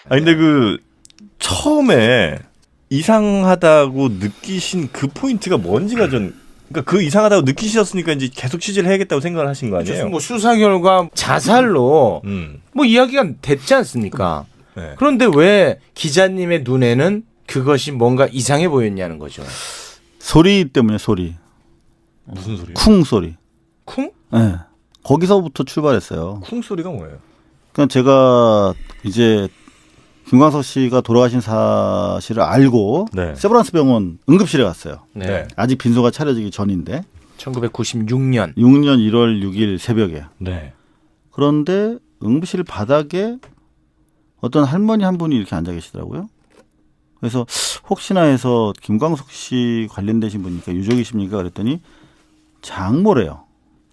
근데 그 처음에 이상하다고 느끼신 그 포인트가 뭔지가 그러니까 그 이상하다고 느끼셨으니까 이제 계속 취재를 해야겠다고 생각을 하신 거 아니에요? 뭐 수사 결과 자살로 뭐 이야기가 됐지 않습니까? 네. 그런데 왜 기자님의 눈에는 그것이 뭔가 이상해 보였냐는 거죠. 소리 때문에 소리. 무슨 소리요? 쿵 소리. 쿵? 네. 거기서부터 출발했어요. 쿵 소리가 뭐예요? 그러니까 제가 이제 김광석 씨가 돌아가신 사실을 알고 네. 세브란스 병원 응급실에 갔어요. 네. 아직 빈소가 차려지기 전인데 1996년 6년 1월 6일 새벽에. 네. 그런데 응급실 바닥에 어떤 할머니 한 분이 이렇게 앉아 계시더라고요. 그래서 혹시나 해서 김광석 씨 관련되신 분이니까 유족이십니까? 그랬더니 장모래요.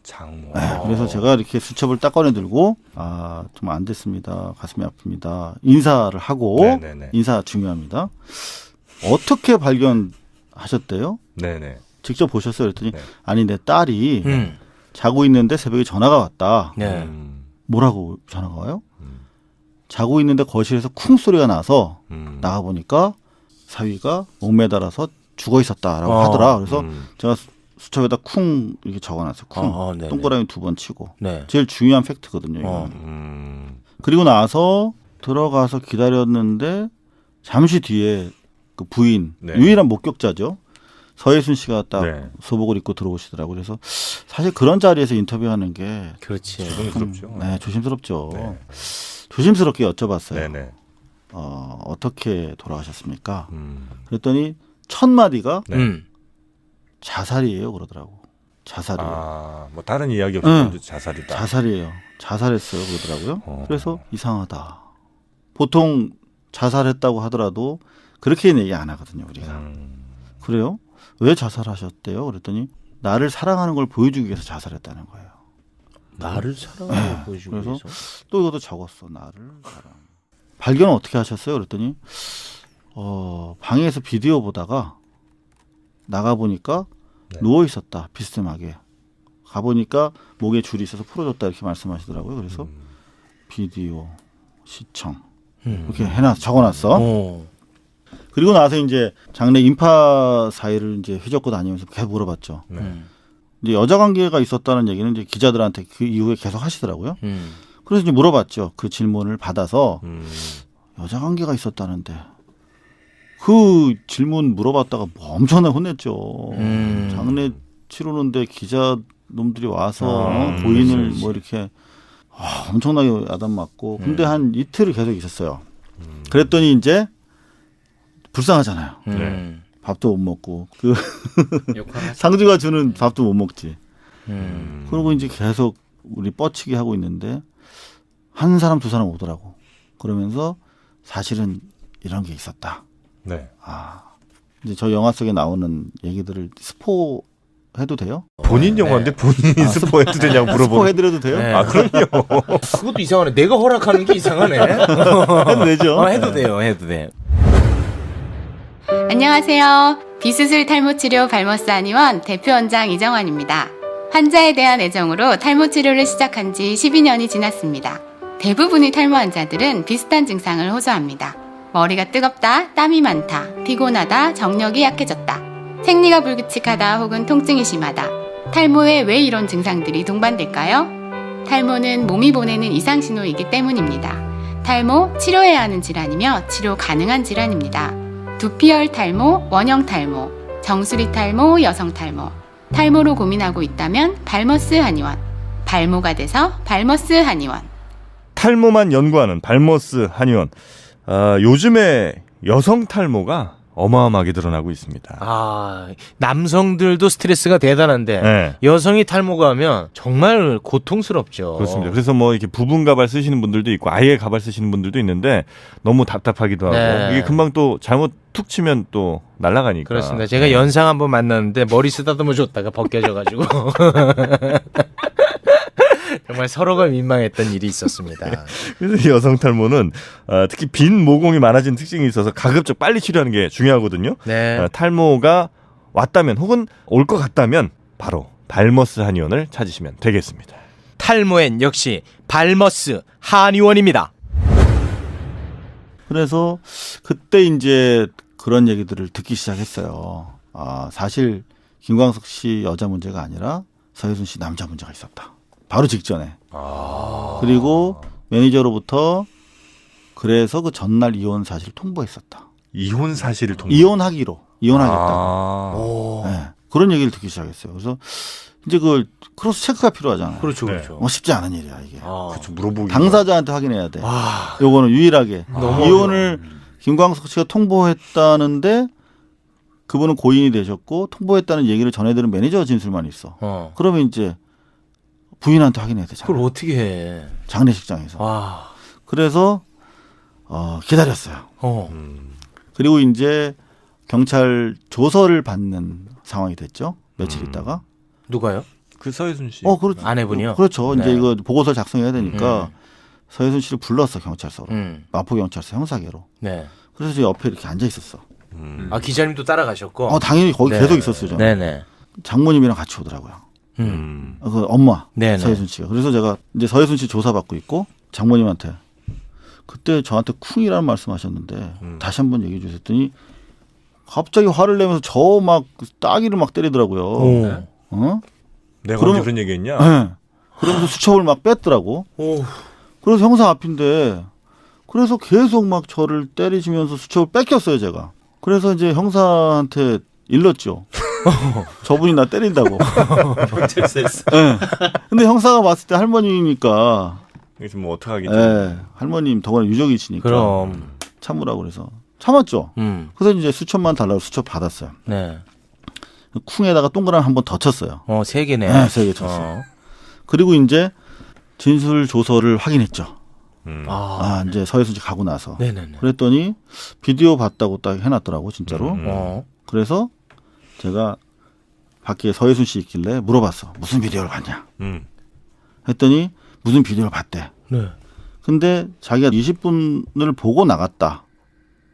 장모. 네, 그래서 제가 이렇게 수첩을 딱 꺼내 들고 정말 안 됐습니다. 가슴이 아픕니다. 인사를 하고 네네네. 인사 중요합니다. 어떻게 발견하셨대요? 네네. 직접 보셨어요? 그랬더니 네. 아니 내 딸이 자고 있는데 새벽에 전화가 왔다. 네. 뭐라고 전화가 와요? 자고 있는데 거실에서 쿵 소리가 나서 나가 보니까 사위가 목매달아서 죽어 있었다라고 하더라. 그래서 제가 수첩에다 쿵 이렇게 적어놨어요. 쿵. 동그라미 2번 치고. 네. 제일 중요한 팩트거든요. 이건. 그리고 나서 들어가서 기다렸는데 잠시 뒤에 그 부인 네. 유일한 목격자죠. 서예순 씨가 딱 네. 소복을 입고 들어오시더라고요. 그래서 사실 그런 자리에서 인터뷰하는 게 그렇지. 조심스럽죠. 네, 조심스럽죠. 네. 조심스럽게 여쭤봤어요. 네네. 어떻게 돌아가셨습니까? 그랬더니 첫 마디가 자살이에요 그러더라고. 자살이에요. 뭐 다른 이야기 없이 자살이다. 자살이에요. 자살했어요 그러더라고요. 그래서 이상하다. 보통 자살했다고 하더라도 그렇게는 얘기 안 하거든요 우리가. 그래요? 왜 자살하셨대요? 그랬더니 나를 사랑하는 걸 보여주기 위해서 자살했다는 거예요. 나를 사랑하는 걸 보여주기 그래서 위해서? 또 이것도 적었어. 나를 사랑. 발견은 어떻게 하셨어요? 그랬더니 방에서 비디오 보다가 나가 보니까 누워 있었다. 비스듬하게. 가 보니까 목에 줄이 있어서 풀어줬다 이렇게 말씀하시더라고요. 그래서 비디오 시청 이렇게 적어놨어. 그리고 나서 이제 장례 인파 사이를 이제 휘젓고 다니면서 계속 물어봤죠. 이제 여자 관계가 있었다는 얘기는 이제 기자들한테 그 이후에 계속 하시더라고요. 그래서 이제 물어봤죠. 그 질문을 받아서 여자 관계가 있었다는데 그 질문 물어봤다가 뭐 엄청나게 혼냈죠. 장례 치르는데 기자 놈들이 와서 고인을 뭐 이렇게 엄청나게 야단 맞고 근데 한 이틀을 계속 있었어요. 그랬더니 이제 불쌍하잖아요. 밥도 못 먹고 그 상주가 주는 밥도 못 먹지. 그리고 이제 계속 우리 뻗치기 하고 있는데 한 사람 두 사람 오더라고. 그러면서 사실은 이런 게 있었다. 네. 이제 저 영화 속에 나오는 얘기들을 스포 해도 돼요? 본인 영화인데 본인이 스포해도 되냐고 물어보는. 스포 해드려도 돼요? 네. 그럼요. 그것도 이상하네. 내가 허락하는 게 이상하네. 해도 되죠? 해도 돼요. 해도 돼. 안녕하세요. 비수술 탈모치료 발머스 한의원 대표원장 이정환입니다. 환자에 대한 애정으로 탈모 치료를 시작한 지 12년이 지났습니다. 대부분의 탈모 환자들은 비슷한 증상을 호소합니다. 머리가 뜨겁다, 땀이 많다, 피곤하다, 정력이 약해졌다, 생리가 불규칙하다 혹은 통증이 심하다. 탈모에 왜 이런 증상들이 동반될까요? 탈모는 몸이 보내는 이상 신호이기 때문입니다. 탈모, 치료해야 하는 질환이며 치료 가능한 질환입니다. 두피열 탈모, 원형 탈모, 정수리 탈모, 여성 탈모. 탈모로 고민하고 있다면 발머스 한의원. 발모가 돼서 발머스 한의원. 탈모만 연구하는 발머스 한의원. 요즘에 여성 탈모가 어마어마하게 드러나고 있습니다. 남성들도 스트레스가 대단한데 네. 여성이 탈모가 하면 정말 고통스럽죠. 그렇습니다. 그래서 뭐 이렇게 부분 가발 쓰시는 분들도 있고 아예 가발 쓰시는 분들도 있는데 너무 답답하기도 하고 네. 이게 금방 또 잘못 툭 치면 또 날아가니까. 그렇습니다. 제가 연상 한번 만났는데 머리 쓰다듬어 줬다가 벗겨져가지고 정말 서로가 민망했던 일이 있었습니다. 그래서 여성 탈모는 특히 빈 모공이 많아진 특징이 있어서 가급적 빨리 치료하는 게 중요하거든요. 네. 탈모가 왔다면 혹은 올 것 같다면 바로 발머스 한의원을 찾으시면 되겠습니다. 탈모엔 역시 발머스 한의원입니다. 그래서 그때 이제 그런 얘기들을 듣기 시작했어요. 아, 사실 김광석 씨 여자 문제가 아니라 서혜순 씨 남자 문제가 있었다. 바로 직전에. 그리고 매니저로부터 그래서 그 전날 이혼 사실을 통보했었다. 이혼 사실을 통보. 이혼하겠다고. 아. 네. 그런 얘기를 듣기 시작했어요. 그래서 이제 그 크로스 체크가 필요하잖아요. 그렇죠, 네. 그렇죠. 쉽지 않은 일이야 이게. 그렇죠. 물어보기. 당사자한테 확인해야 돼. 아, 요거는 유일하게 너무 이혼을 김광석 씨가 통보했다는데 그분은 고인이 되셨고 통보했다는 얘기를 전해들은 매니저 진술만 있어. 그러면 이제 부인한테 확인해야 되잖아. 그걸 어떻게 해? 장례식장에서. 와, 그래서 기다렸어요. 그리고 이제 경찰 조서를 받는 상황이 됐죠. 며칠 있다가. 누가요? 그 서혜순 씨. 그렇죠. 아내분이요? 그렇죠. 네. 이제 이거 보고서 작성해야 되니까 서혜순 씨를 불렀어 경찰서로. 마포경찰서 형사계로. 네. 그래서 제 옆에 이렇게 앉아 있었어. 아, 기자님도 따라가셨고. 당연히 거기 네. 계속 있었어요. 저는. 네네. 장모님이랑 같이 오더라고요. 그 엄마 네네. 서혜순 씨가. 그래서 제가 이제 서혜순 씨 조사받고 있고 장모님한테 그때 저한테 쿵이라는 말씀하셨는데 다시 한번 얘기해 주셨더니 갑자기 화를 내면서 저 막 따귀를 막 때리더라고요. 내가 그러면- 언제 그런 얘기했냐? 네. 그러면서 수첩을 막 뺐더라고. 그래서 형사 앞인데 그래서 계속 막 저를 때리시면서 수첩을 뺏겼어요 제가. 그래서 이제 형사한테 일렀죠. 저분이 나 때린다고. 경찰서에서. 네. 근데 형사가 봤을 때 할머니니까 그래서 뭐 어떡하겠지. 할머님 더구나 유족이시니까 그럼. 참으라고 그래서 참았죠. 그래서 이제 수첩만 달라고 수첩 받았어요. 네. 쿵에다가 동그라미 한 번 더 쳤어요. 3개네. 네, 3개 쳤어요. 그리고 이제 진술 조서를 확인했죠. 이제 서혜순 씨 가고 나서. 네네네. 그랬더니 비디오 봤다고 딱 해놨더라고 진짜로. 그래서 제가 밖에 서혜순 씨 있길래 물어봤어. 무슨 비디오를 봤냐? 했더니 무슨 비디오를 봤대. 네. 근데 자기가 20분을 보고 나갔다.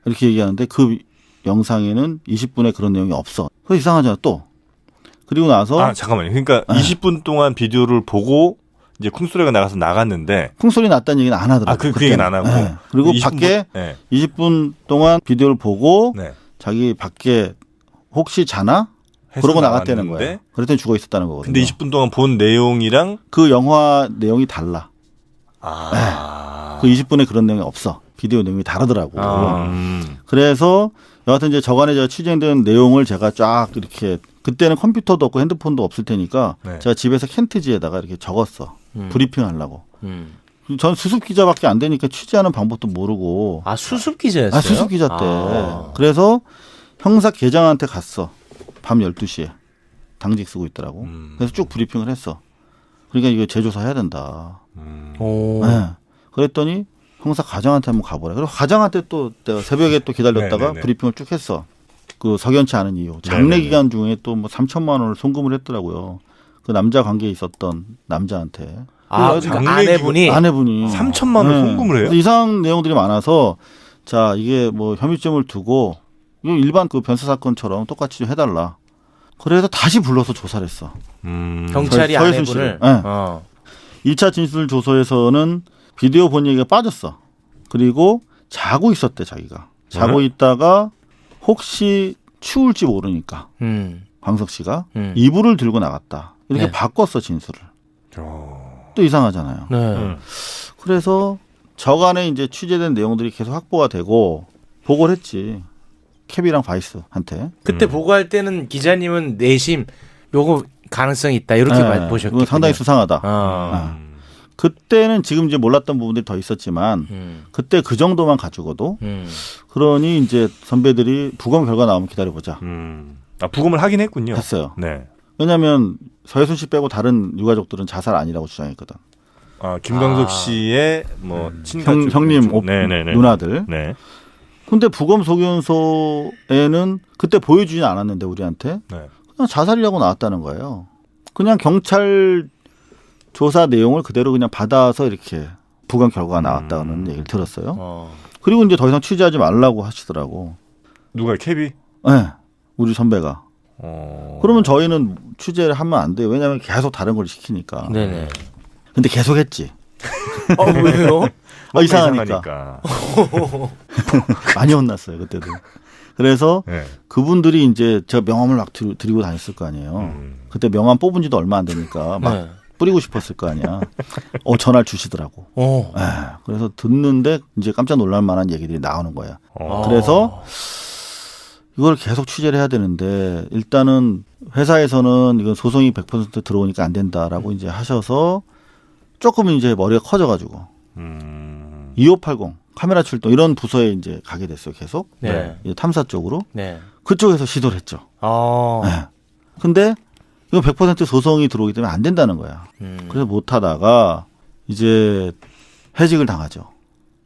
이렇게 얘기하는데 그 영상에는 20분에 그런 내용이 없어. 그래서 이상하잖아 또. 그리고 나서 잠깐만요. 그러니까 20분 동안 비디오를 보고 이제 쿵소리가 나가서 나갔는데 콩소리 났다는 얘기는 안 하더라고요. 그 얘기는 안 하고. 네. 그리고 20분 밖에 네. 20분 동안 비디오를 보고 네. 자기 밖에 혹시 자나? 해서 그러고 나갔다는 나갔는데 거예요. 그랬더니 죽어 있었다는 거거든요. 근데 20분 동안 본 내용이랑 그 영화 내용이 달라. 그 20분에 그런 내용이 없어. 비디오 내용이 다르더라고. 그래서 여하튼 이제 저간에 제가 취재된 내용을 제가 쫙 이렇게 그때는 컴퓨터도 없고 핸드폰도 없을 테니까 네. 제가 집에서 켄트지에다가 이렇게 적었어. 브리핑 하려고. 음. 전 수습 기자밖에 안 되니까 취재하는 방법도 모르고. 아, 수습 기자였어요? 수습 기자 때. 아. 그래서 형사 계장한테 갔어. 밤 12시에. 당직 쓰고 있더라고. 그래서 쭉 브리핑을 했어. 그러니까 이거 재조사 해야 된다. 오. 네. 그랬더니 형사 과장한테 한번 가보라. 그리고 과장한테 또 내가 새벽에 또 기다렸다가 네네네. 브리핑을 쭉 했어. 그 석연치 않은 이유. 장례 기간 중에 또 뭐 3천만 원을 송금을 했더라고요. 그 남자 관계에 있었던 남자한테. 아, 그래서 그 아내분이? 아내분이 3천만 원 송금을 해요? 그래서 이상한 내용들이 많아서 자 이게 뭐 혐의점을 두고 이거 일반 그 변사 사건처럼 똑같이 좀 해달라. 그래서 다시 불러서 조사를 했어. 경찰이 서혜순 아내분을. 씨를. 네. 2차 진술 조서에서는 비디오 본 얘기가 빠졌어. 그리고 자고 있었대 자기가. 자고 있다가 혹시 추울지 모르니까 광석 씨가 이불을 들고 나갔다. 이렇게 네. 바꿨어 진술을. 또 이상하잖아요. 네. 그래서 저간에 이제 취재된 내용들이 계속 확보가 되고 보고를 했지. 캡이랑 바이스한테. 그때 보고할 때는 기자님은 내심 요거 가능성이 있다 이렇게 보셨겠군요. 이건 상당히 수상하다. 아. 그때는 지금 이제 몰랐던 부분들이 더 있었지만 그때 그 정도만 가지고도 그러니 이제 선배들이 부검 결과 나오면 기다려보자 부검을 하긴 했군요. 했어요. 네. 왜냐하면 서혜순 씨 빼고 다른 유가족들은 자살 아니라고 주장했거든. 김광석 씨의 뭐 친가 쪽 형님, 네네네. 누나들. 네. 근데 부검 소견서에는 그때 보여주진 않았는데 우리한테 네. 그냥 자살이라고 나왔다는 거예요. 그냥 경찰 조사 내용을 그대로 그냥 받아서 이렇게 부검 결과가 나왔다는 얘기를 들었어요. 그리고 이제 더 이상 취재하지 말라고 하시더라고. 누가 캡이? 네, 우리 선배가. 그러면 저희는 취재를 하면 안 돼요. 왜냐하면 계속 다른 걸 시키니까. 네네. 근데 계속 했지. 왜요? 이상하니까. 많이 혼났어요 그때도. 그래서 네. 그분들이 이제 제가 명함을 막 드리고 다녔을 거 아니에요. 그때 명함 뽑은 지도 얼마 안 되니까 막 네. 뿌리고 싶었을 거 아니야. 전화를 주시더라고. 그래서 듣는데 이제 깜짝 놀랄 만한 얘기들이 나오는 거야. 그래서 이걸 계속 취재를 해야 되는데 일단은 회사에서는 이건 소송이 100% 들어오니까 안 된다라고 이제 하셔서 조금 이제 머리가 커져가지고 2580 카메라 출동 이런 부서에 이제 가게 됐어요. 계속 네. 이제 탐사 쪽으로 네. 그쪽에서 시도를 했죠. 아. 근데 이건 100% 소송이 들어오기 때문에 안 된다는 거야. 그래서 못 하다가 이제 해직을 당하죠.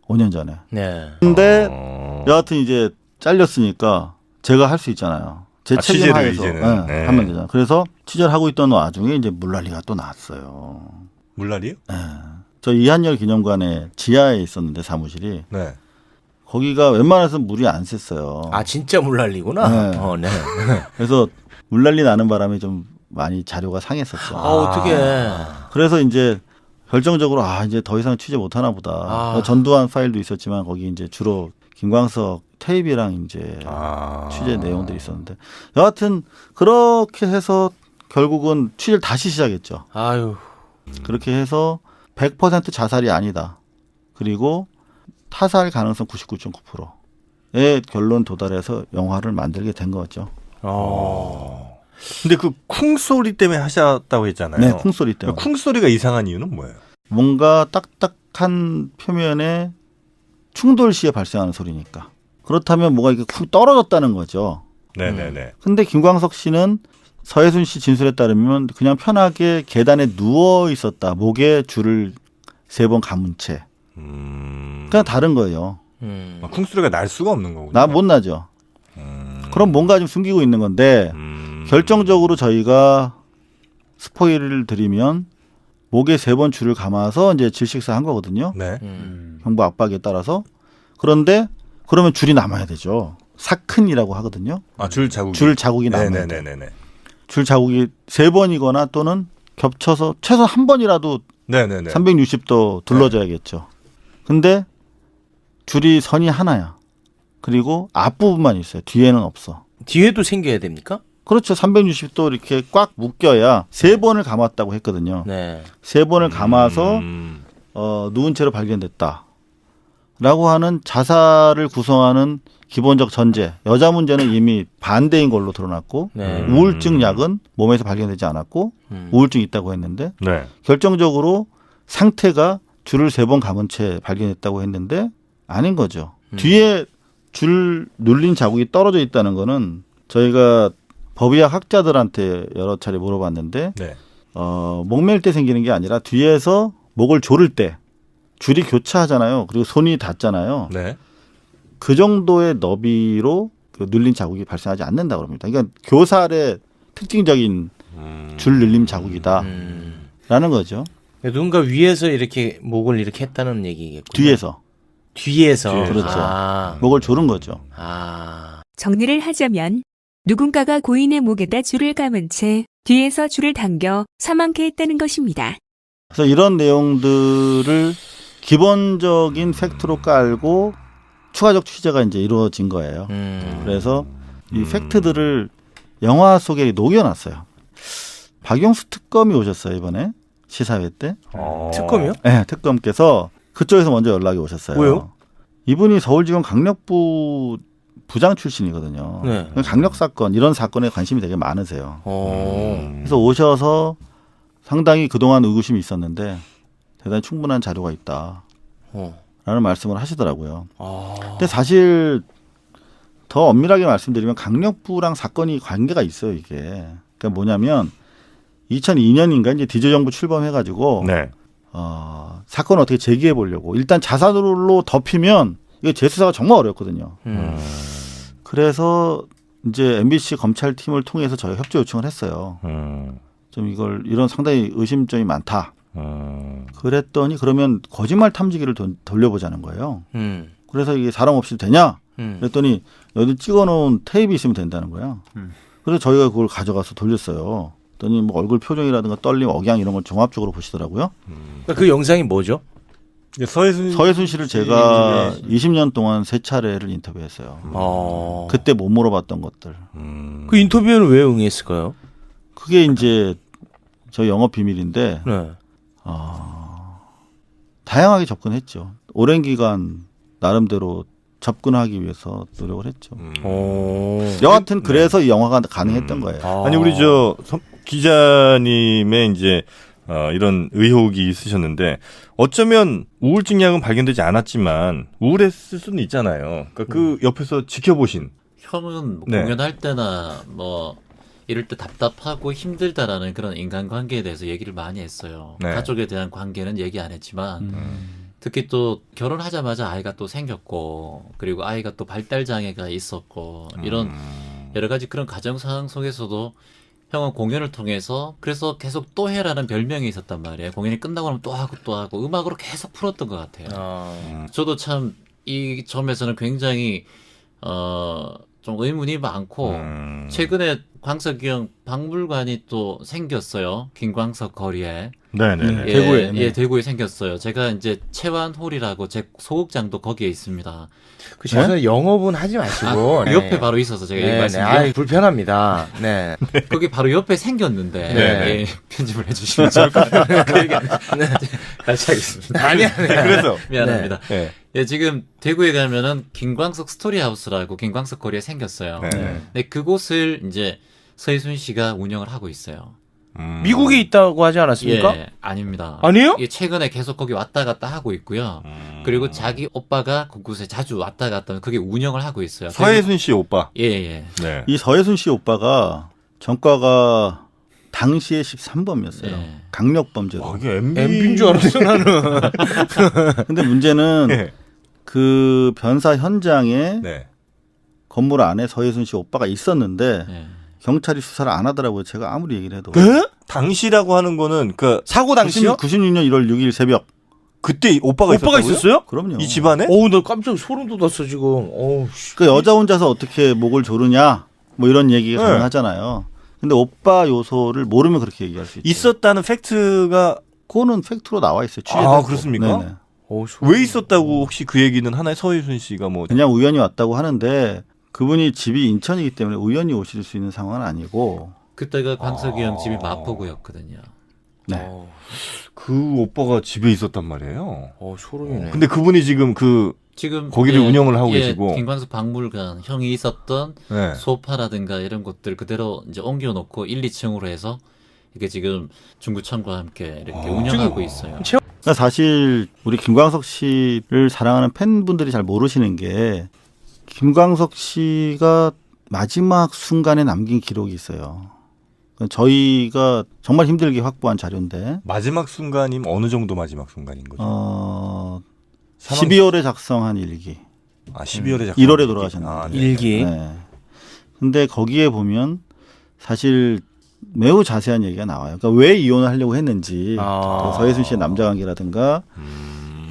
5년 전에. 네. 근데 여하튼 이제 잘렸으니까 제가 할 수 있잖아요. 제 책임 취재를 하에서 이제는. 네. 하면 되잖아요. 그래서 취재를 하고 있던 와중에 이제 물난리가 또 났어요. 물날이요? 저 이한열 기념관에 지하에 있었는데 사무실이 네. 거기가 웬만해서 물이 안 샜어요. 아 진짜 물난리구나. 네. 네. 그래서 물난리 나는 바람에 좀 많이 자료가 상했었죠. 어떻게? 그래서 이제 결정적으로 이제 더 이상 취재 못 하나 보다. 전두환 파일도 있었지만 거기 이제 주로 김광석 테이프랑 이제 취재 내용들이 있었는데 여하튼 그렇게 해서 결국은 취재를 다시 시작했죠. 아유. 그렇게 해서 100% 자살이 아니다. 그리고 타살 가능성 99.9%의 결론 도달해서 영화를 만들게 된 거죠. 근데 그 쿵 소리 때문에 하셨다고 했잖아요. 네, 쿵소리 때문에. 쿵 소리가 이상한 이유는 뭐예요? 뭔가 딱딱한 표면에 충돌 시에 발생하는 소리니까. 그렇다면 뭐가 이렇게 쿵 떨어졌다는 거죠. 네네네. 근데 김광석 씨는 서혜순 씨 진술에 따르면 그냥 편하게 계단에 누워 있었다. 목에 줄을 3번 감은 채. 그냥 다른 거예요. 쿵 소리가 날 수가 없는 거군요. 나 못 나죠. 그럼 뭔가 좀 숨기고 있는 건데 결정적으로 저희가 스포일을 드리면 목에 3번 줄을 감아서 이제 질식사 한 거거든요. 네. 경부 압박에 따라서. 그런데 그러면 줄이 남아야 되죠. 사큰이라고 하거든요. 줄 자국이. 줄 자국이 남아야 돼. 네네네네. 줄 자국이 3번이거나 또는 겹쳐서 최소 한 번이라도 네네네. 360도 둘러져야겠죠. 근데 줄이 선이 하나야. 그리고 앞부분만 있어요. 뒤에는 없어. 뒤에도 생겨야 됩니까? 그렇죠. 360도 이렇게 꽉 묶여야 3번을 감았다고 했거든요. 네. 3번을 감아서 누운 채로 발견됐다. 라고 하는 자살을 구성하는 기본적 전제. 여자 문제는 이미 반대인 걸로 드러났고 네. 우울증 약은 몸에서 발견되지 않았고 우울증이 있다고 했는데 네. 결정적으로 상태가 줄을 3번 감은 채 발견했다고 했는데 아닌 거죠. 뒤에 줄 눌린 자국이 떨어져 있다는 거는 저희가 법의학 학자들한테 여러 차례 물어봤는데 네. 목맬 때 생기는 게 아니라 뒤에서 목을 조를 때 줄이 교차하잖아요. 그리고 손이 닿잖아요. 네. 그 정도의 너비로 그 눌린 자국이 발생하지 않는다고 합니다. 그러니까 교살의 특징적인 줄 눌림 자국이다. 라는 거죠. 누군가 위에서 이렇게 목을 이렇게 했다는 얘기겠군요. 뒤에서. 뒤에서. 그렇죠. 아. 목을 조른 거죠. 아. 정리를 하자면 누군가가 고인의 목에다 줄을 감은 채 뒤에서 줄을 당겨 사망케 했다는 것입니다. 그래서 이런 내용들을 기본적인 팩트로 깔고 추가적 취재가 이제 이루어진 거예요. 그래서 이 팩트들을 영화 속에 녹여놨어요. 박용수 특검이 오셨어요, 이번에 시사회 때. 특검이요? 네, 특검께서 그쪽에서 먼저 연락이 오셨어요. 왜요? 이분이 서울지검 강력부 부장 출신이거든요. 네. 강력 사건 이런 사건에 관심이 되게 많으세요. 어. 그래서 오셔서 상당히 그동안 의구심이 있었는데 대단히 충분한 자료가 있다. 라는 말씀을 하시더라고요. 근데 사실 더 엄밀하게 말씀드리면 강력부랑 사건이 관계가 있어요, 이게. 그러니까 뭐냐면 2002년인가 이제 디저 정부 출범해가지고 네. 사건을 어떻게 제기해 보려고 일단 자살로 덮이면 이게 재수사가 정말 어렵거든요. 그래서 이제 MBC 검찰팀을 통해서 저희가 협조 요청을 했어요. 좀 이런 상당히 의심점이 많다. 그랬더니 그러면 거짓말 탐지기를 돌려보자는 거예요. 그래서 이게 사람 없이 되냐? 그랬더니 여기 찍어놓은 테이프 있으면 된다는 거야. 그래서 저희가 그걸 가져가서 돌렸어요. 그랬더니 뭐 얼굴 표정이라든가 떨림, 억양 이런 걸 종합적으로 보시더라고요. 그 영상이 뭐죠? 서혜순 씨를 제가 20년 동안 3차례를 인터뷰했어요. 그때 못 물어봤던 것들. 그 인터뷰에는 왜 응했을까요? 그게 이제 저 영업 비밀인데 네. 다양하게 접근했죠. 오랜 기간 나름대로 접근하기 위해서 노력을 했죠. 여하튼 그래서 이 영화가 가능했던 거예요. 아니 우리 저 기자님의 이제 이런 의혹이 있으셨는데 어쩌면 우울증 약은 발견되지 않았지만 우울했을 수는 있잖아요. 그러니까 그 옆에서 지켜보신. 형은 네. 공연할 때나 뭐 이럴 때 답답하고 힘들다라는 그런 인간관계에 대해서 얘기를 많이 했어요. 네. 가족에 대한 관계는 얘기 안 했지만 특히 또 결혼하자마자 아이가 또 생겼고 그리고 아이가 또 발달 장애가 있었고 이런 여러 가지 그런 가정 상황 속에서도 형은 공연을 통해서 그래서 계속 또 해라는 별명이 있었단 말이에요. 공연이 끝나고 나면 또 하고 음악으로 계속 풀었던 것 같아요. 저도 참 이 점에서는 굉장히 좀 의문이 많고 최근에 광석이 형 박물관이 또 생겼어요. 김광석 거리에. 네네. 대구에. 예, 대구에 생겼어요. 제가 이제 채완홀이라고 제 소극장도 거기에 있습니다. 그 죄송해요. 영업은 하지 마시고 옆에 바로 있어서 제가 얘기 말씀드려요. 아이, 불편합니다. 네. 거기 바로 옆에 생겼는데 네. 예, 편집을 해주시면 좋을 것 같아요. 그 얘기 다시 하겠습니다. 아니야. 그래서 미안합니다. 네. 예, 지금 대구에 가면은 김광석 스토리하우스라고 김광석 거리에 생겼어요. 네. 근데 그곳을 이제 서희순 씨가 운영을 하고 있어요. 미국에 있다고 하지 않았습니까? 예, 아닙니다. 아니에요? 예, 최근에 계속 거기 왔다 갔다 하고 있고요. 그리고 자기 오빠가 그곳에 자주 왔다 갔다 하면 그게 운영을 하고 있어요. 서혜순 씨 오빠. 예, 예. 네. 이 서혜순 씨 오빠가 전과가 당시에 13범이었어요. 예. 강력범죄로. 와, 이게 MB... MB인 줄 알았어 나는. 근데 문제는 네. 그 변사 현장에 네. 건물 안에 서혜순 씨 오빠가 있었는데 예. 경찰이 수사를 안 하더라고요. 제가 아무리 얘기를 해도. 당시라고 하는 거는 그 사고 당시요? 96년 1월 6일 새벽. 그때 오빠가 있었어요? 그럼요. 이 집안에? 어우, 나 깜짝 소름 돋았어 지금. 어우, 그 여자 혼자서 어떻게 목을 조르냐 뭐 이런 얘기가 네. 가능하잖아요. 근데 오빠 요소를 모르면 그렇게 얘기할 수 있죠. 있었다는 팩트가 그거는 팩트로 나와 있어요. 아, 그렇습니까? 네네. 왜 있었다고 혹시 그 얘기는 하나의 서혜순 씨가 뭐 그냥 우연히 왔다고 하는데 그분이 집이 인천이기 때문에 우연히 오실 수 있는 상황은 아니고. 그때가 광석이 형 집이 마포구였거든요. 네. 그 오빠가 집에 있었단 말이에요. 소름이네. 근데 그분이 지금 그 지금 거기를 운영을 하고 예, 계시고. 김광석 박물관 형이 있었던 네. 소파라든가 이런 것들 그대로 이제 옮겨놓고 1, 2층으로 해서 이게 지금 중구청과 함께 이렇게 운영하고 있어요. 그러니까 사실 우리 김광석 씨를 사랑하는 팬분들이 잘 모르시는 게 김광석 씨가 마지막 순간에 남긴 기록이 있어요. 저희가 정말 힘들게 확보한 자료인데 마지막 순간이면 어느 정도 마지막 순간인 거죠? 12월에 작성한 일기. 12월에 1월에 돌아가셨는데. 일기. 네. 근데 거기에 보면 사실 매우 자세한 얘기가 나와요. 그러니까 왜 이혼을 하려고 했는지 그 서혜순 씨의 남자 관계라든가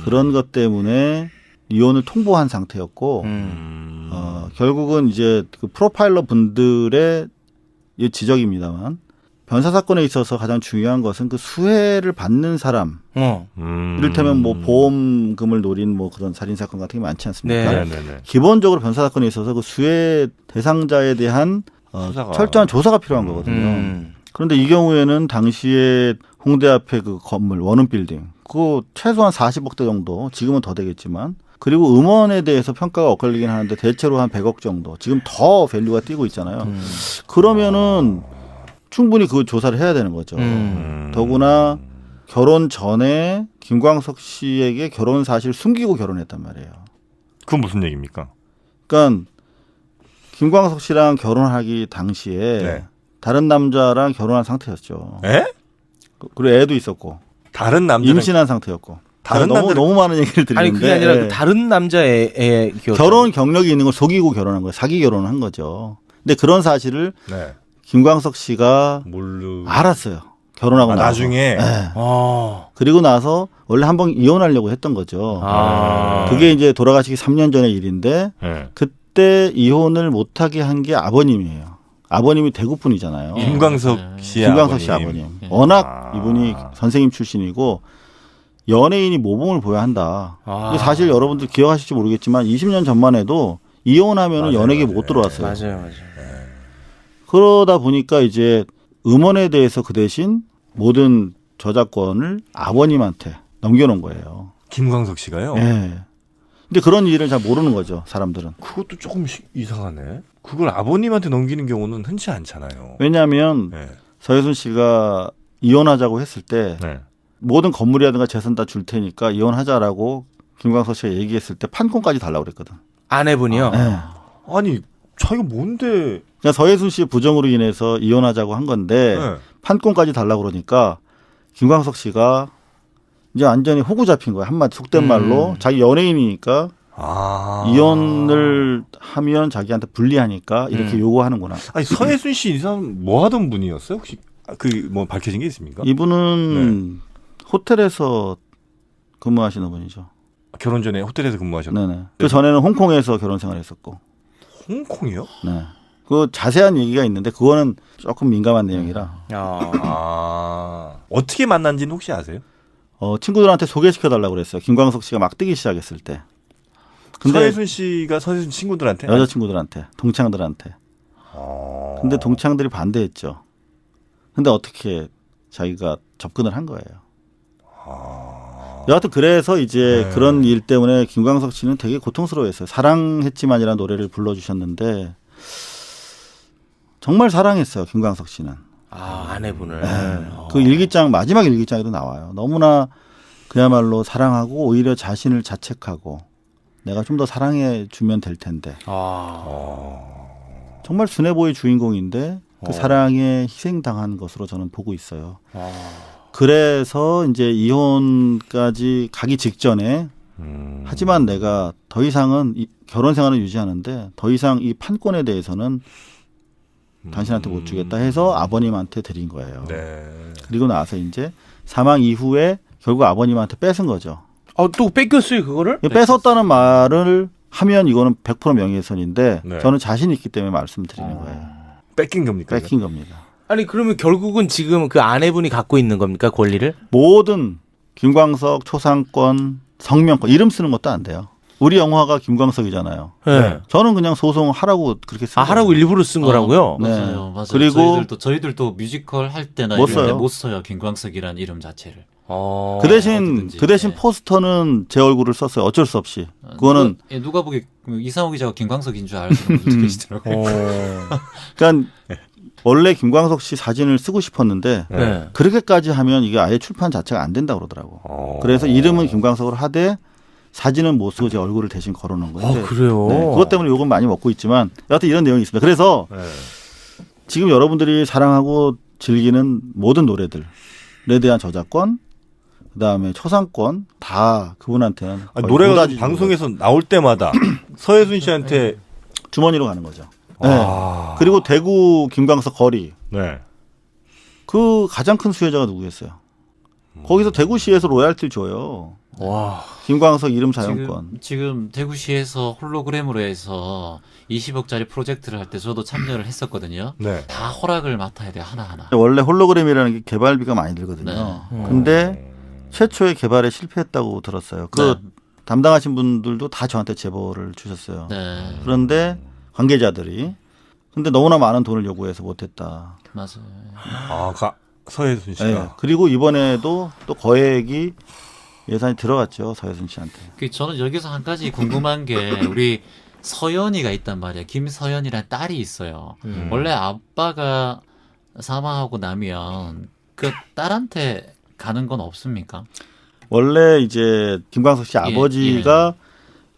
그런 것 때문에 이혼을 통보한 상태였고 결국은 이제 그 프로파일러 분들의 이 지적입니다만 변사 사건에 있어서 가장 중요한 것은 그 수혜를 받는 사람. 이를테면 뭐 보험금을 노린 뭐 그런 살인 사건 같은 게 많지 않습니까? 네. 네네네. 기본적으로 변사 사건에 있어서 그 수혜 대상자에 대한 철저한 조사가 필요한 거거든요. 그런데 이 경우에는 당시에 홍대 앞에 그 건물 원룸 빌딩 그거 최소한 40억대 정도 지금은 더 되겠지만 그리고 음원에 대해서 평가가 엇갈리긴 하는데 대체로 한 100억 정도 지금 더 밸류가 뛰고 있잖아요. 그러면은 충분히 그 조사를 해야 되는 거죠. 더구나 결혼 전에 김광석 씨에게 결혼 사실 숨기고 결혼했단 말이에요. 그건 무슨 얘기입니까? 그러니까 김광석 씨랑 결혼하기 당시에 네. 다른 남자랑 결혼한 상태였죠. 에? 그리고 애도 있었고 다른 남자랑 임신한 상태였고. 다른 너무 남자를- 너무 많은 얘기를 드리는데 아니 그게 아니라 그 다른 남자의 결혼 경력이 있는 걸 속이고 결혼한 거예요. 사기 결혼을 한 거죠. 근데 그런 사실을 네. 김광석 씨가 알았어요. 결혼하고 나서. 나중에 네. 그리고 나서 원래 한번 이혼하려고 했던 거죠. 그게 이제 돌아가시기 3년 전의 일인데 네. 그때 이혼을 못하게 한 게 아버님이에요. 아버님이 대구 분이잖아요. 김광석 씨의 김광석 씨 아버님. 예. 워낙 이분이 선생님 출신이고 연예인이 모범을 보여야 한다. 아. 사실 여러분들 기억하실지 모르겠지만 20년 전만 해도 이혼하면 맞아요, 연예계 맞아요. 못 들어왔어요. 맞아요. 그러다 보니까 이제 음원에 대해서 그 대신 모든 저작권을 아버님한테 넘겨놓은 거예요. 김광석 씨가요? 예. 근데 그런 일을 잘 모르는 거죠, 사람들은. 그것도 조금 이상하네. 그걸 아버님한테 넘기는 경우는 흔치 않잖아요. 왜냐하면 네. 서예순 씨가 이혼하자고 했을 때 네. 모든 건물이라든가 재산 다 줄 테니까 이혼하자라고 김광석 씨가 얘기했을 때 판권까지 달라고 그랬거든. 아내분이요. 예. 아니 자기가 뭔데? 그러니까 서예순 씨의 부정으로 인해서 이혼하자고 한 건데 네. 판권까지 달라고 그러니까 김광석 씨가 이제 완전히 호구 잡힌 거야. 한마디 속된 말로 자기 연예인이니까 이혼을 하면 자기한테 불리하니까 이렇게 요구하는구나. 아니 서예순 씨 이 사람 뭐 하던 분이었어요? 혹시 그 뭐 밝혀진 게 있습니까? 이분은 호텔에서 근무하시는 분이죠. 결혼 전에 호텔에서 근무하셨나요? 네네. 그 전에는 홍콩에서 결혼 생활했었고. 홍콩이요? 네. 그 자세한 얘기가 있는데 그거는 조금 민감한 내용이라 어떻게 만난지는 혹시 아세요? 친구들한테 소개시켜 달라고 그랬어요. 김광석 씨가 막 뜨기 시작했을 때. 근데 서예순 씨가 서예순 친구들한테 여자친구들한테, 동창들한테. 근데 동창들이 반대했죠. 근데 어떻게 자기가 접근을 한 거예요. 여하튼 그래서 이제 그런 일 때문에 김광석 씨는 되게 고통스러워했어요. 사랑했지만이라는 노래를 불러주셨는데 정말 사랑했어요. 김광석 씨는. 아내분을. 그 일기장 마지막 일기장에도 나와요. 너무나 그야말로 사랑하고 오히려 자신을 자책하고 내가 좀 더 사랑해 주면 될 텐데. 정말 순애보의 주인공인데 그 사랑에 희생당한 것으로 저는 보고 있어요. 그래서 이제 이혼까지 가기 직전에 하지만 내가 더 이상은 결혼 생활을 유지하는데 더 이상 이 판권에 대해서는 당신한테 못 주겠다 해서 아버님한테 드린 거예요. 네. 그리고 나서 이제 사망 이후에 결국 아버님한테 뺏은 거죠. 또 뺏겼어요 그거를? 뺏었다는 말을 하면 이거는 100% 명예훼손인데 네. 저는 자신 있기 때문에 말씀드리는 거예요. 뺏긴 겁니까? 뺏긴 겁니다. 아니 그러면 결국은 지금 그 아내분이 갖고 있는 겁니까 권리를? 모든 김광석 초상권, 성명권 이름 쓰는 것도 안 돼요. 우리 영화가 김광석이잖아요. 네. 저는 그냥 소송하라고 그렇게 쓴 거예요. 하라고 일부러 쓴 거라고요? 네. 맞아요, 맞아요. 그리고 저희들도 뮤지컬 할 때나 못 이럴 때 써요. 못 써요. 김광석이라는 이름 자체를. 그 대신 어디든지. 그 대신 네. 포스터는 제 얼굴을 썼어요. 어쩔 수 없이. 그거는 누가 보기 이상호 기자가 김광석인 줄 아시는 분도 계시더라고요. 그러니까 원래 김광석 씨 사진을 쓰고 싶었는데 네. 그렇게까지 하면 이게 아예 출판 자체가 안 된다 그러더라고. 그래서 이름은 김광석으로 하되 사진은 못 쓰고 제 얼굴을 대신 걸어놓은 거예요. 그래요? 네, 그것 때문에 욕은 많이 먹고 있지만 여하튼 이런 내용이 있습니다. 그래서 지금 여러분들이 사랑하고 즐기는 모든 노래들에 대한 저작권, 그다음에 초상권 다 그분한테는 거의 노래가 쏟아지는 방송에서 나올 때마다 서예순 씨한테 거죠. 주머니로 가는 거죠. 네. 그리고 대구 김광석 거리 네. 그 가장 큰 수혜자가 누구였어요? 거기서 대구시에서 로얄티를 줘요. 와. 김광석 이름 사용권. 지금 대구시에서 홀로그램으로 해서 20억짜리 프로젝트를 할 때 저도 참여를 했었거든요. 네. 다 허락을 맡아야 돼요. 하나하나. 원래 홀로그램이라는 게 개발비가 많이 들거든요. 근데 최초의 개발에 실패했다고 들었어요. 그 담당하신 분들도 다 저한테 제보를 주셨어요. 네. 그런데 관계자들이 근데 너무나 많은 돈을 요구해서 못했다. 맞아요. 서예순 씨가. 네. 그리고 이번에도 또 거액이 예산이 들어갔죠. 서예순 씨한테. 저는 여기서 한 가지 궁금한 게 우리 서연이가 있단 말이에요. 김서연이라는 딸이 있어요. 원래 아빠가 사망하고 나면 그 딸한테 가는 건 없습니까? 원래 이제 김광석 씨 예, 아버지가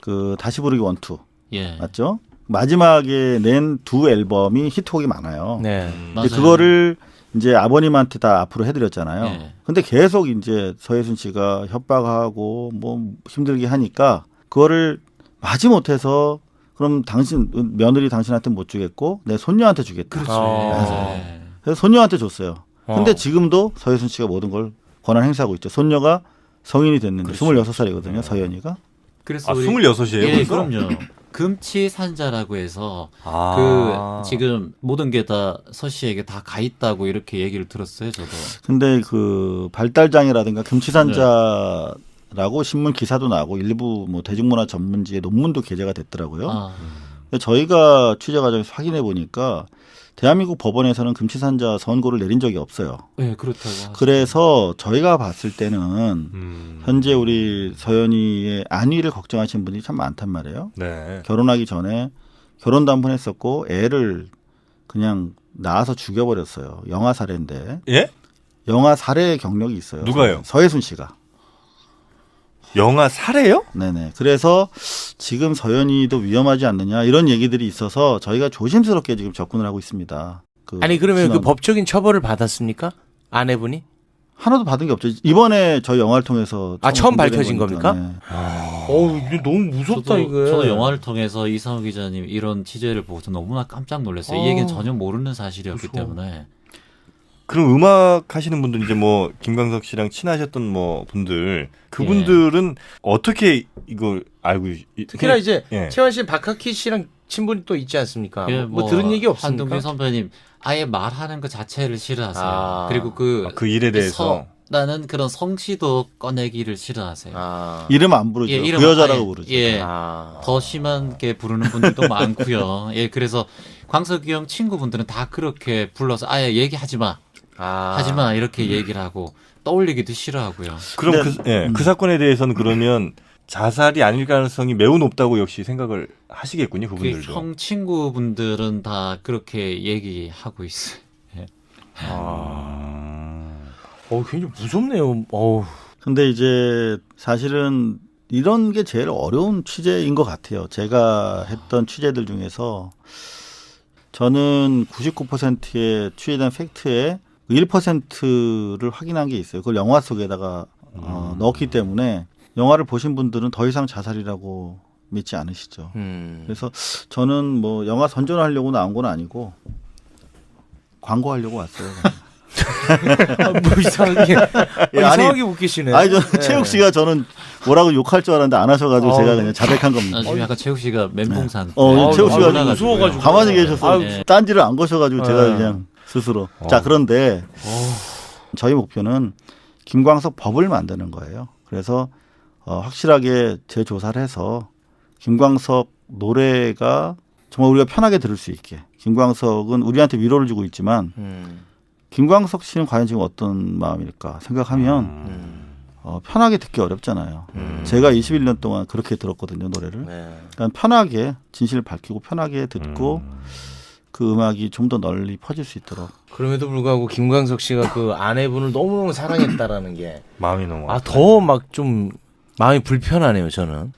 그 다시 부르기 원투 예. 맞죠? 마지막에 낸 두 앨범이 히트곡이 많아요. 네. 근데 그거를 이제 아버님한테 다 앞으로 해드렸잖아요. 예. 근데 계속 이제 서예순 씨가 협박하고 뭐 힘들게 하니까 그거를 마지못해서 그럼 당신 며느리 당신한테 못 주겠고 내 손녀한테 주겠다. 네. 그래서 손녀한테 줬어요. 근데 지금도 서예순 씨가 모든 걸 권한 행사하고 있죠. 손녀가 성인이 됐는데 26살이거든요. 서연이가. 그래서 26이에요? 예, 벌써? 그럼요. 금치산자라고 해서 아. 그 지금 모든 게 다 서 씨에게 다 가 있다고 이렇게 얘기를 들었어요, 저도. 근데 그 발달장애라든가 금치산자라고 신문 기사도 나고 일부 뭐 대중문화 전문지의 논문도 게재가 됐더라고요. 아, 근데 저희가 취재 과정에서 확인해 보니까 대한민국 법원에서는 금치산자 선고를 내린 적이 없어요. 네, 그렇다고 하죠. 그래서 저희가 봤을 때는 음. 현재 우리 서연이의 안위를 걱정하시는 분이 참 많단 말이에요. 네. 결혼하기 전에 결혼도 한 번 했었고 애를 그냥 낳아서 죽여버렸어요. 영아 살해인데. 예? 영아 살해 경력이 있어요. 누가요? 서혜순 씨가. 영화 살해요? 네네. 그래서 지금 서연이도 위험하지 않느냐 이런 얘기들이 있어서 저희가 조심스럽게 지금 접근을 하고 있습니다. 그 아니 그러면 그 신원. 법적인 처벌을 받았습니까? 아내분이? 하나도 받은 게 없죠. 이번에 저희 영화를 통해서 처음 공개된 밝혀진 거니까. 겁니까? 네. 어우 이게 너무 무섭다 이거. 저도 영화를 통해서 이상우 기자님 이런 취재를 보고서 너무나 깜짝 놀랐어요. 이 얘기는 전혀 모르는 사실이었기 무서워. 때문에. 그럼 음악 하시는 분들 이제 뭐 김광석 씨랑 친하셨던 뭐 분들 그분들은 어떻게 이걸 알고 특히나 이제 예. 채원 씨, 박학기 씨랑 친분이 또 있지 않습니까? 예, 뭐 들은 얘기 없습니까? 한동민 선배님 아예 말하는 그 자체를 싫어하세요. 아. 그리고 그, 그 일에 대해서 나는 그런 성씨도 꺼내기를 싫어하세요. 아. 이름 안 부르죠. 예, 이름 그 여자라고 아예, 부르죠. 예. 아. 더 심하게 부르는 분들도 많고요. 예, 그래서 광석이 형 친구분들은 다 그렇게 불러서 아예 얘기하지 마, 하지 마 이렇게 얘기를 하고 떠올리기도 싫어하고요. 그럼 근데- 그 사건에 대해서는 그러면 자살이 아닐 가능성이 매우 높다고 역시 생각을 하시겠군요, 그 그분들도. 형 친구분들은 다 그렇게 얘기하고 있어요. 예. 굉장히 무섭네요. 어우. 근데 이제 사실은 이런 게 제일 어려운 취재인 것 같아요. 제가 했던 취재들 중에서 저는 99%의 취재된 팩트에 1%를 확인한 게 있어요. 그걸 영화 속에다가 넣었기 때문에 영화를 보신 분들은 더 이상 자살이라고 믿지 않으시죠. 그래서 저는 뭐 영화 선전하려고 나온 건 아니고 광고하려고 왔어요. 뭐 이상하게 예, 아니, 이상하게 웃기시네. 아니 저는 최욱 씨가 저는 뭐라고 욕할 줄 알았는데 안 하셔가지고 제가 그냥 자백한 겁니다. 아, 지금 약간 최욱 씨가 멘붕 상태. 최욱 씨가 올라가지고요. 무서워가지고. 가만히 계셔서 예. 딴지를 안 거셔가지고 제가 네. 그냥 스스로. 자, 그런데 저희 목표는 김광석 법을 만드는 거예요. 그래서 확실하게 재조사를 해서 김광석 노래가 정말 우리가 편하게 들을 수 있게. 김광석은 우리한테 위로를 주고 있지만 김광석 씨는 과연 지금 어떤 마음일까 생각하면 편하게 듣기 어렵잖아요. 제가 21년 동안 그렇게 들었거든요, 노래를. 네. 그러니까 편하게 진실을 밝히고 편하게 듣고 그 음악이 좀 더 널리 퍼질 수 있도록. 그럼에도 불구하고 김광석 씨가 그 아내분을 너무너무 사랑했다라는 게 마음이 너무 더 막 좀 마음이 불편하네요, 저는.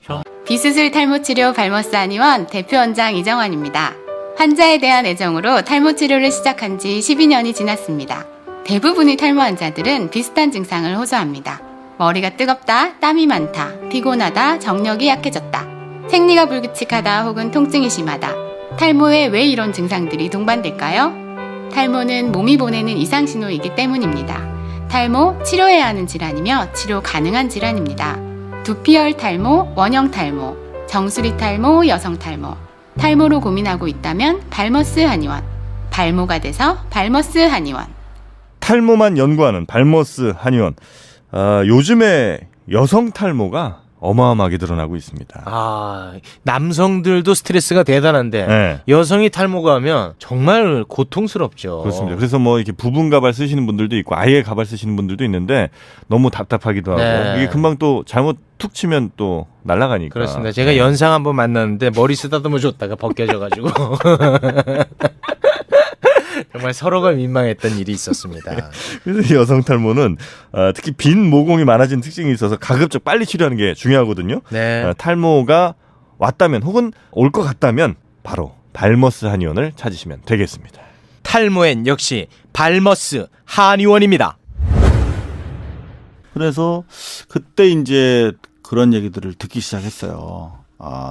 비수술 탈모 치료 발머스 한의원 대표 원장 이정환입니다. 환자에 대한 애정으로 탈모 치료를 시작한 지 12년이 지났습니다. 대부분의 탈모 환자들은 비슷한 증상을 호소합니다. 머리가 뜨겁다, 땀이 많다, 피곤하다, 정력이 약해졌다, 생리가 불규칙하다 혹은 통증이 심하다. 탈모에 왜 이런 증상들이 동반될까요? 탈모는 몸이 보내는 이상 신호이기 때문입니다. 탈모, 치료해야 하는 질환이며 치료 가능한 질환입니다. 두피열 탈모, 원형 탈모, 정수리 탈모, 여성 탈모. 탈모로 고민하고 있다면 발머스 한의원. 발모가 돼서 발머스 한의원. 탈모만 연구하는 발머스 한의원. 요즘에 여성 탈모가 어마어마하게 늘어나고 있습니다. 남성들도 스트레스가 대단한데 네. 여성이 탈모가 하면 정말 고통스럽죠. 그렇습니다. 그래서 뭐 이렇게 부분 가발 쓰시는 분들도 있고 아예 가발 쓰시는 분들도 있는데 너무 답답하기도 하고 네. 이게 금방 또 잘못 툭 치면 또 날아가니까. 그렇습니다. 제가 연상 한번 만났는데 머리 쓰다듬어 줬다가 벗겨져가지고 정말 서로가 민망했던 일이 있었습니다. 그래서 여성 탈모는 특히 빈 모공이 많아진 특징이 있어서 가급적 빨리 치료하는 게 중요하거든요. 네. 탈모가 왔다면 혹은 올 것 같다면 바로 발머스 한의원을 찾으시면 되겠습니다. 탈모엔 역시 발머스 한의원입니다. 그래서 그때 이제 그런 얘기들을 듣기 시작했어요.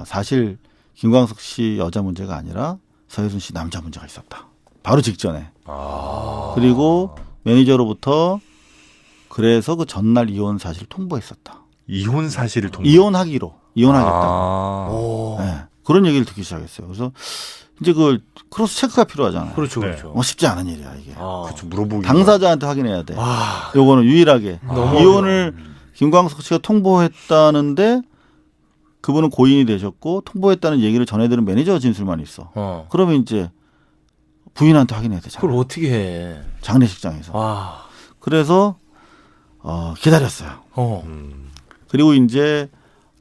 사실 김광석 씨 여자 문제가 아니라 서혜순 씨 남자 문제가 있었다. 바로 직전에. 그리고 매니저로부터 그래서 그 전날 이혼 사실을 통보했었다. 이혼 사실을 통보. 이혼하겠다. 아. 네. 그런 얘기를 듣기 시작했어요. 그래서 이제 그 크로스 체크가 필요하잖아요. 그렇죠, 네. 그렇죠. 쉽지 않은 일이야 이게. 그렇죠. 물어보기. 당사자한테 확인해야 돼. 아, 요거는 유일하게 너무 이혼을 김광석 씨가 통보했다는데 그분은 고인이 되셨고 통보했다는 얘기를 전해들은 매니저 진술만 있어. 그러면 이제 부인한테 확인해야 되잖아. 그걸 어떻게 해? 장례식장에서. 와, 그래서 기다렸어요. 그리고 이제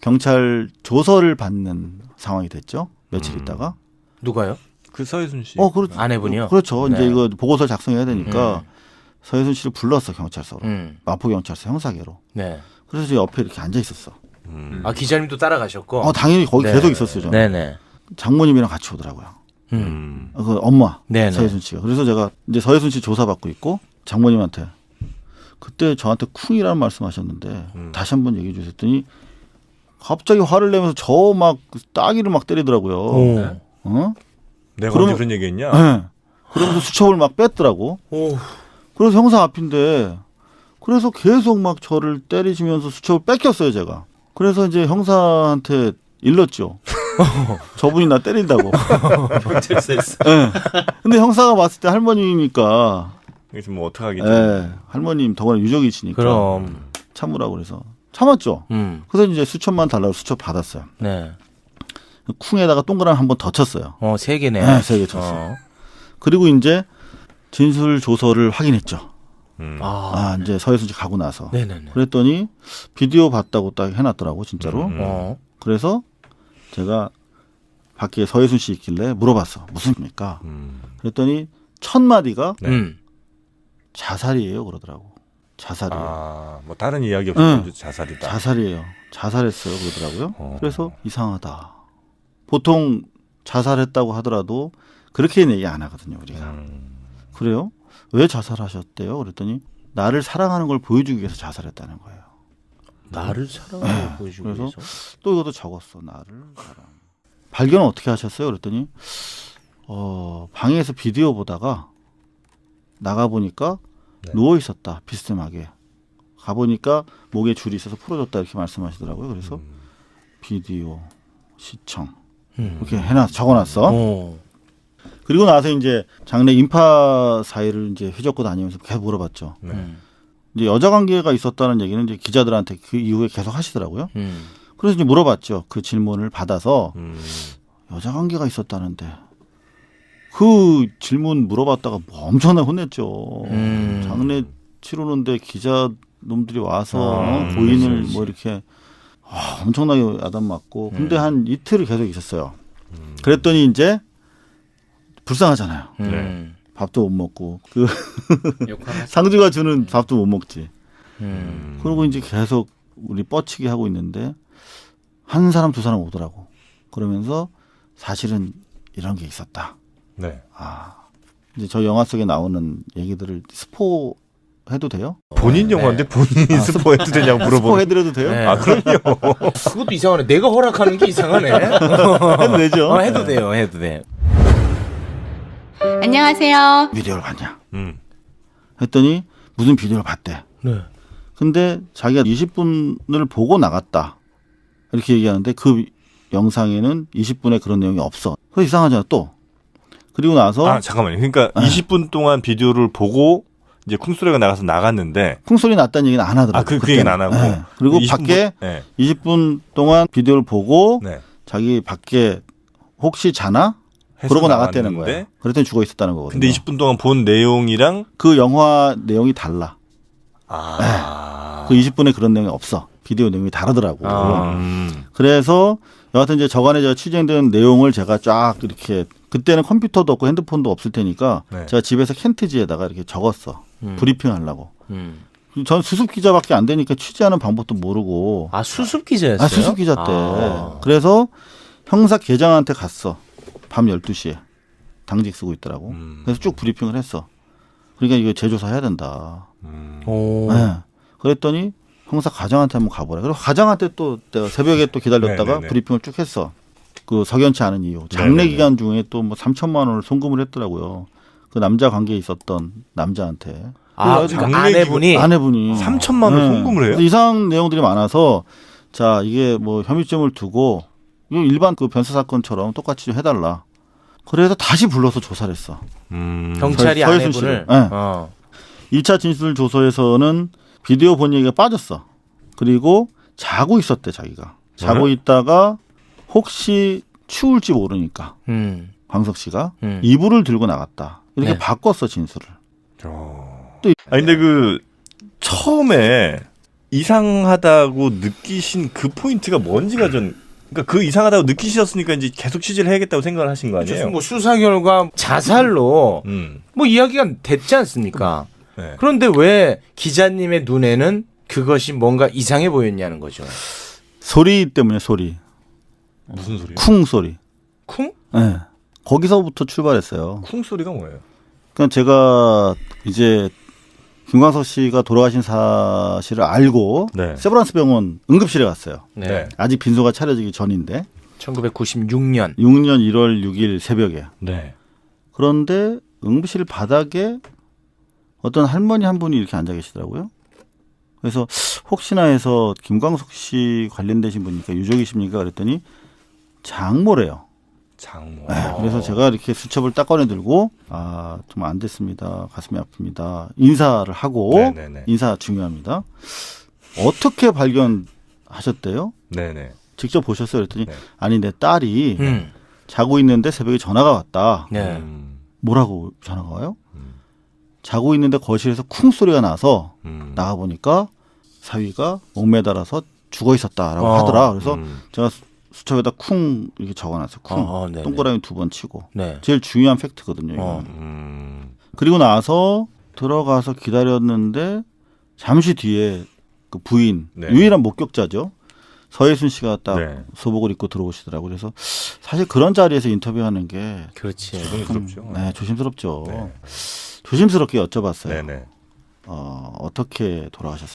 경찰 조서를 받는 상황이 됐죠. 며칠 있다가. 누가요? 그 서혜순 씨. 그렇죠. 아내분이요? 그렇죠. 네. 이제 이거 보고서 작성해야 되니까 서혜순 씨를 불렀어 경찰서로. 음. 마포경찰서 형사계로. 네. 그래서 제 옆에 이렇게 앉아 있었어. 아, 기자님도 따라가셨고. 당연히 거기 네. 계속 있었어요. 저는. 네네. 장모님이랑 같이 오더라고요. 그 엄마 네네. 서혜순 씨가. 그래서 제가 이제 서혜순 씨 조사받고 있고 장모님한테 그때 저한테 쿵이라는 말씀하셨는데 다시 한번 얘기해 주셨더니 갑자기 화를 내면서 저 막 따귀를 막 때리더라고요. 오. 어? 내가 그러면- 언제 그런 얘기했냐? 네. 그러면서 수첩을 막 뺐더라고. 오. 그래서 형사 앞인데 그래서 계속 막 저를 때리시면서 수첩을 뺏겼어요 제가. 그래서 이제 형사한테 일렀죠. 저분이 나 때린다고. 경찰서에서. 네. 근데 형사가 봤을 때 할머니니까 그래서 뭐 어떡하겠지. 할머님 더구나 유족이시니까 그럼. 참으라고 그래서 참았죠. 그래서 이제 수첩만 달라고 수첩 받았어요. 네. 쿵에다가 동그라미 한 번 더 쳤어요. 세 개네. 네, 3개 쳤어요. 그리고 이제 진술 조서를 확인했죠. 이제 서혜순 씨 가고 나서. 네네네. 그랬더니 비디오 봤다고 딱 해놨더라고 진짜로. 그래서 제가 밖에 서혜순 씨 있길래 물어봤어. 무슨입니까? 그랬더니 첫 마디가 네. 자살이에요 그러더라고. 자살이에요. 뭐 다른 이야기 없이 응. 자살이다. 자살이에요. 자살했어요 그러더라고요. 그래서 이상하다. 보통 자살했다고 하더라도 그렇게는 얘기 안 하거든요 우리가. 그래요? 왜 자살하셨대요? 그랬더니 나를 사랑하는 걸 보여주기 위해서 자살했다는 거예요. 나를 사랑하고 보여주고 그래서 위해서. 또 이것도 적었어. 나를 사랑. 발견은 어떻게 하셨어요? 그랬더니 방에서 비디오 보다가 나가 보니까 누워 있었다. 비스듬하게. 가 보니까 목에 줄이 있어서 풀어졌다 이렇게 말씀하시더라고요. 그래서 비디오 시청 이렇게 적어놨어. 그리고 나서 이제 장례 인파 사이를 이제 휘젓고 다니면서 계속 물어봤죠. 이제 여자 관계가 있었다는 얘기는 이제 기자들한테 그 이후에 계속 하시더라고요. 그래서 이제 물어봤죠. 그 질문을 받아서 여자 관계가 있었다는데 그 질문 물어봤다가 뭐 엄청나게 혼냈죠. 장례 치르는데 기자 놈들이 와서 고인을 뭐 이렇게 엄청나게 야단 맞고 근데 한 이틀을 계속 있었어요. 그랬더니 이제 불쌍하잖아요. 네. 밥도 못 먹고 그 욕하는 상주가 주는 밥도 못 먹지. 그러고 이제 계속 우리 뻗치게 하고 있는데 한 사람 두 사람 오더라고. 그러면서 사실은 이런 게 있었다. 네. 이제 저 영화 속에 나오는 얘기들을 스포 해도 돼요? 본인 영화인데 본인이 스포해도 되냐고 스포 물어보는. 해드려도 돼요? 네. 그럼요. 그것도 이상하네. 내가 허락하는 게 이상하네. 해도 되죠? 해도 돼요. 해도 돼. 안녕하세요. 비디오를 봤냐? 했더니 무슨 비디오를 봤대. 네. 근데 자기가 20분을 보고 나갔다. 이렇게 얘기하는데 그 영상에는 20분에 그런 내용이 없어. 그래서 이상하잖아 또. 그리고 나서 잠깐만요. 그러니까 20분 동안 비디오를 보고 이제 쿵소리가 나가서 나갔는데 콩소리 났다는 얘기는 안 하더라고요. 그 얘기는 안 하고. 네. 그리고 20분 밖에 네. 20분 동안 비디오를 보고 네. 자기 밖에 혹시 자나? 해서 그러고 나갔다는 나왔는데 거예요. 그랬더니 죽어 있었다는 거거든요. 근데 20분 동안 본 내용이랑 그 영화 내용이 달라. 그 20분에 그런 내용이 없어. 비디오 내용이 다르더라고. 그래서 여하튼 이제 저간에 제가 취재된 내용을 제가 쫙 이렇게 그때는 컴퓨터도 없고 핸드폰도 없을 테니까 네. 제가 집에서 켄트지에다가 이렇게 적었어. 브리핑 하려고. 음. 전 수습 기자밖에 안 되니까 취재하는 방법도 모르고. 아, 수습 기자였어요? 수습 기자 때. 아. 그래서 형사 계장한테 갔어. 밤 12시에. 당직 쓰고 있더라고. 그래서 쭉 브리핑을 했어. 그러니까 이거 재조사 해야 된다. 오. 네. 그랬더니 형사 가장한테 한번 가보라. 그리고 가장한테 또 내가 새벽에 또 기다렸다가 네네네. 브리핑을 쭉 했어. 그 석연치 않은 이유. 장례 네네네. 기간 중에 또 뭐 3천만 원을 송금을 했더라고요. 그 남자 관계에 있었던 남자한테. 아, 그래가지고 그러니까 아내분이. 아내분이 3천만 원 송금을 해요? 그래서 이상한 내용들이 많아서 자 이게 뭐 혐의점을 두고 이거 일반 그 변사 사건처럼 똑같이 좀 해달라. 그래서 다시 불러서 조사를 했어. 경찰이 서해순 아내분을. 씨를. 네. 2차 진술 조서에서는 비디오 본 얘기가 빠졌어. 그리고 자고 있었대 자기가. 자고 있다가 혹시 추울지 모르니까 광석 씨가 이불을 들고 나갔다. 이렇게 네. 바꿨어 진술을. 또 아니 근데 그 처음에 이상하다고 느끼신 그 포인트가 뭔지가 전 그러니까 그 이상하다고 느끼셨으니까 이제 계속 취재를 해야겠다고 생각을 하신 거 아니에요? 뭐 수사 결과 자살로 음. 뭐 이야기가 됐지 않습니까? 네. 그런데 왜 기자님의 눈에는 그것이 뭔가 이상해 보였냐는 거죠. 소리 때문에 소리. 무슨 소리예요? 쿵 소리. 쿵? 네. 거기서부터 출발했어요. 쿵 소리가 뭐예요? 그러니까 제가 이제 김광석 씨가 돌아가신 사실을 알고 네. 세브란스 병원 응급실에 갔어요. 네. 아직 빈소가 차려지기 전인데 1996년. 6년 1월 6일 새벽에. 네. 그런데 응급실 바닥에 어떤 할머니 한 분이 이렇게 앉아 계시더라고요. 그래서 혹시나 해서 김광석 씨 관련되신 분이니까 유족이십니까? 그랬더니 장모래요. 장모. 네, 그래서 제가 이렇게 수첩을 딱 꺼내 들고 좀 안 됐습니다. 가슴이 아픕니다. 인사를 하고 네네네. 인사 중요합니다. 어떻게 발견하셨대요? 네네. 직접 보셨어요? 그랬더니 네. 아니 내 딸이 음. 자고 있는데 새벽에 전화가 왔다. 네. 뭐라고 전화가 와요? 자고 있는데 거실에서 쿵 소리가 나서 나가 보니까 사위가 목매달아서 죽어 있었다라고 하더라. 그래서 제가 수첩에다 쿵 이렇게 적어놨어요. 쿵. 네네. 동그라미 2번 치고. 네. 제일 중요한 팩트거든요. 이거는. 그리고 나서 들어가서 기다렸는데 잠시 뒤에 그 부인 네. 유일한 목격자죠. 서혜순 씨가 딱 네. 소복을 입고 들어오시더라고요. 그래서 사실 그런 자리에서 인터뷰하는 게 그렇지. 조심스럽죠. 네, 조심스럽죠. 네. 조심스럽게 여쭤봤어요. 네네. 어떻게 돌아가셨습니까?